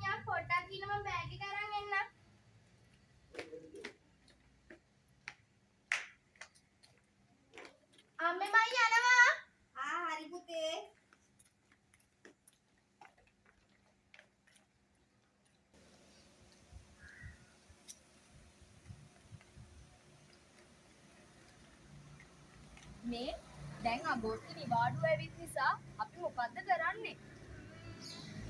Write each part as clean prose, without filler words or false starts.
යා පොඩ්ඩක් ඉන්න මම බෑග් එක අරන් එන්න. අම්මේ මම යනවා. හරි පුතේ. මේ දැන් අබෝට්ටු නිවාඩුව ඇවිත් නිසා අපි මොකද්ද කරන්නේ?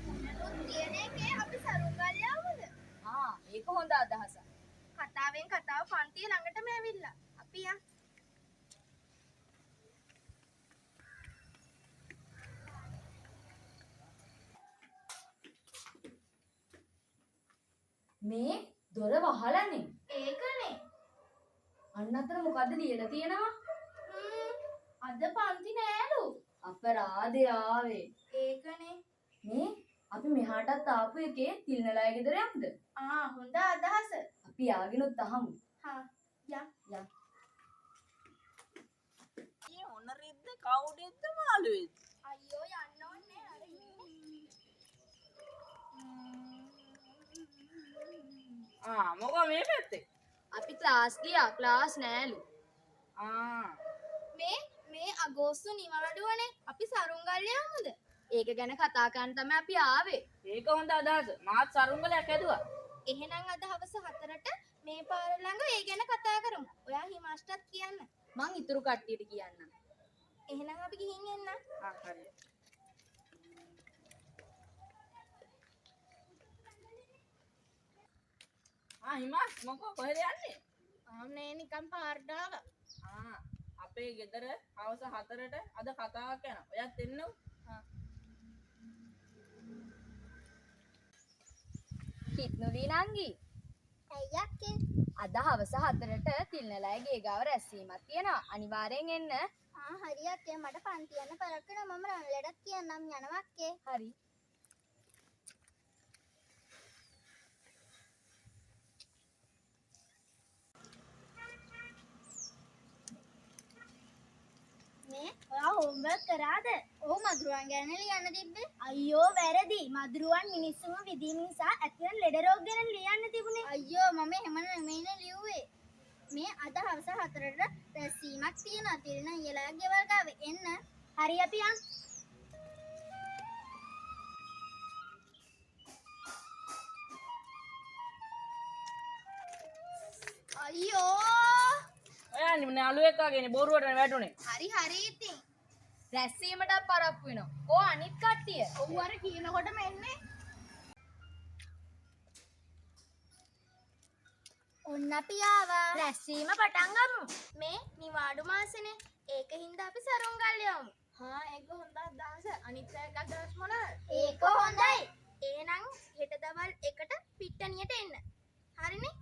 මොනලුත් තියෙන එකේ අපි සරුංගල් යවමුද? ඒක හොඳ අදහසක්. කතාවෙන් කතාව පන්තිය ළඟටම ඇවිල්ලා. අපි යන්. මේ දොර වහලානේ. ඒකනේ. අන්න අතර මොකද්ද ලියලා තියෙනවා? අද පන්ති නෑලු. අපරාධේ ආවේ. ඒකනේ. මේ අපි මෙහාටත් ආපු එකේ තිල්නලාය ගෙදර යමුද? හොඳ අදහස. අපි යාගෙනුත් අහමු. යන්. ඊ මොන රිද්ද කවුදෙද්ද මාළුවෙද්ද? අයියෝ යන්න ඕනේ අර ඉන්නේ. මොකෝ මේ පැත්තේ? අපි ක්ලාස් ගියා. ක්ලාස් නෑලු. මේ අගෝස්තු නිවාඩුවනේ. අපි සරුංගල් යමුද? ඒක ගැන කතා කරන්න තමයි අපි ආවේ. ඒක හොඳ අදහස. මාත් සරුංගලයක් ඇදුවා. එහෙනම් අද හවස 4ට මේ පාර ළඟ ඒ ගැන කතා කරමු. ඔයා හිමාෂ්ටත් කියන්න. මං ඉතුරු කට්ටියට කියන්නම්. එහෙනම් අපි ගිහින් එන්න. හරි. හිමාස් මොකෝ කොහෙද යන්නේ? ආම්නේ නිකන් පාරට ආවා. අපේ ගෙදර හවස 4ට අද කතාවක් යනවා. ඔයත් එන්නු. හිට්නුලී නංගි. ඇයි අක්කේ? අද හවස 4ට තිල්නලාය ගේ ගාව රැස්වීමක් තියෙනවා. අනිවාර්යෙන් එන්න. හරි අක්කේ මට පන්ති යන්න පරක් වෙනවා. මම රන්ලටත් කියන්නම් යනවා අක්කේ. හරි. මේ ඔයා හෝම්වර්ක් කරාද? ඔව් මදුරුවන් ගැන ලියන්න තිබ්බේ. අයියෝ වැරදි. මදුරුවන් මිනිස්සුම විදීම නිසා ඇතිවන ලෙඩ රෝග ගැන ලියන්න තිබුණේ. අයියෝ මම එහෙම නෙමෙයිනේ ලියුවේ. මේ අද හවස 4ට රැස්වීමක් තියෙනවා. තිරණ ඊළඟ ගෙවල් ගාව එන්න. හරි අපි යන්. අයියෝ ඔයා නළුවෙක් වගේනේ බොරුවට වැටුනේ. හරි ඉතින්. රැස්වීමට පරක්කු වෙනවා. ඕ අනිත් කට්ටිය. ඔව් අර කියනකොටම එන්නේ. ඔන්න අපි ආවා. රැස්වීම පටන් ගමු. මේ නිවාඩු මාසෙනේ. ඒකින්ද අපි සරුංගල් යමු. ඒක හොඳ අදහස. අනිත් එක අදහස් මොනවාද? ඒක හොඳයි. එහෙනම් හෙට දවල් 1ට පිට්ටනියට එන්න. හරිනේ?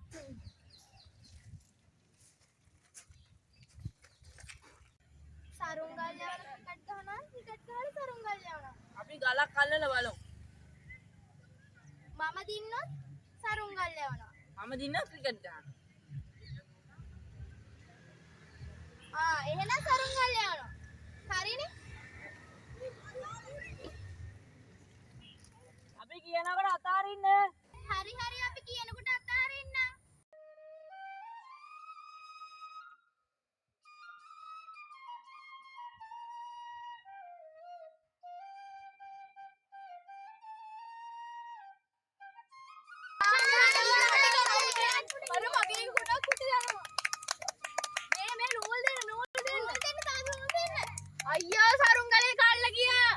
සරුංගල් යවලා ටිකට් ගහනවා. ටිකට් ගහලා සරුංගල් යවනවා. අපි ගලක් අල්ලලා බලමු. මම දින්නොත් සරුංගල් යවනවා. මම දින්න ක්‍රිකට් ගන්න. එහෙනම් සරුංගල් යවනවා. හරිනේ? අපි කියනකොට අතාරින්න. හරි අපි කියනකොට අතාරින්න. අයියෝ සරුංගලේ කල්ල ගියා.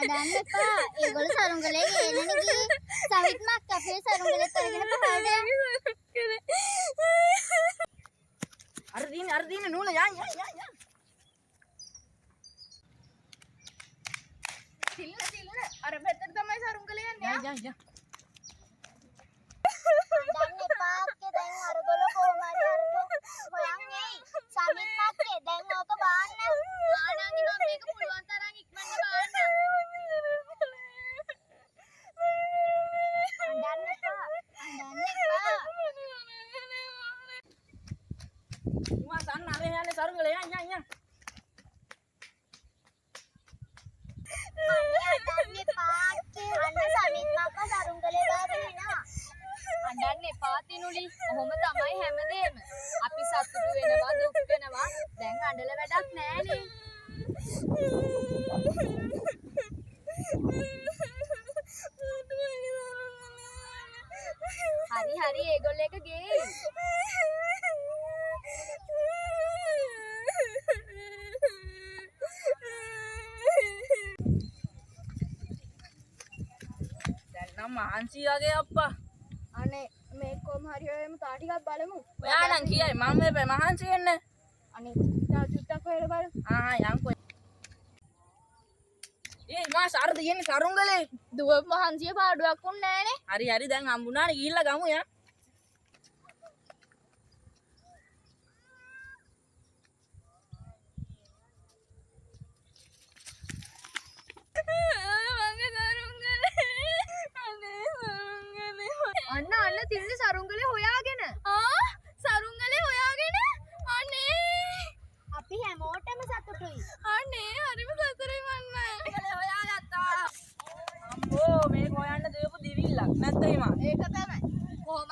අඩන්න එපා. ඒගොල්ලෝ සරුංගලේ ගේනනේ ගියේ. සවිත් මක් අපේ සරුංගලේ කරගෙන පහළට අර දින නූල යන්. තිල්න අර පැත්තට තමයි සරුංගලේ යන්නේ. යන්. අඩන්න එපා අක්කේ. දැන් අරගොල්ලෝ කොහොම හරි අරට හොයන් එයි. සමිත් අක්කේ දැන් ඕක බාන්න. ආනන්දි මම මේක පුළුවන් තරම් ඉක්මනට බාන්න. අඩන්න එපා. හිමා සන්න අර යන්නේ සරුංගල යන්. අඬන්න එපා. අන්න සමිත් මක්කා සරුංගලේ වාගේ එනවා. අඬන්න එපා තිනුලි. ඔහොම තමයි හැමදේම. අපි සතුටු වෙනවා දුක් වෙනවා. දැන් අඬල වැඩක් නෑනේ. හරි ඒගොල්ලෝ එක ගේ. දැන් නම් මහන්සි වගේ අප්පා. අනේ මේ කොහොම හරි ඔයම තා ටිකක් බලමු. ඔයා නම් කියයි මම මේ මහන්සි වෙන්න. අනේ තා චුට්ටක් හොයලා බලමු. යන්කෝ. ඒ මා සාරද යන්නේ සරුංගලේ. දුව මහන්සිය පාඩුවක් උන් නෑනේ. හරි දැන් හම්බුණානේ ගිහිල්ලා ගමු යා. අන්න තින්නේ සරුංගලේ හොයාගෙන. සරුංගලේ හොයාගෙන. අනේ අපි හැමෝටම සතුටුයි. අනේ හරිම සතුටුයි මන්න. අම්මෝ මේක හොයන්න දීපු දිවිල්ලක් නැත්ද හිමා. ඒක තමයි. කොහොම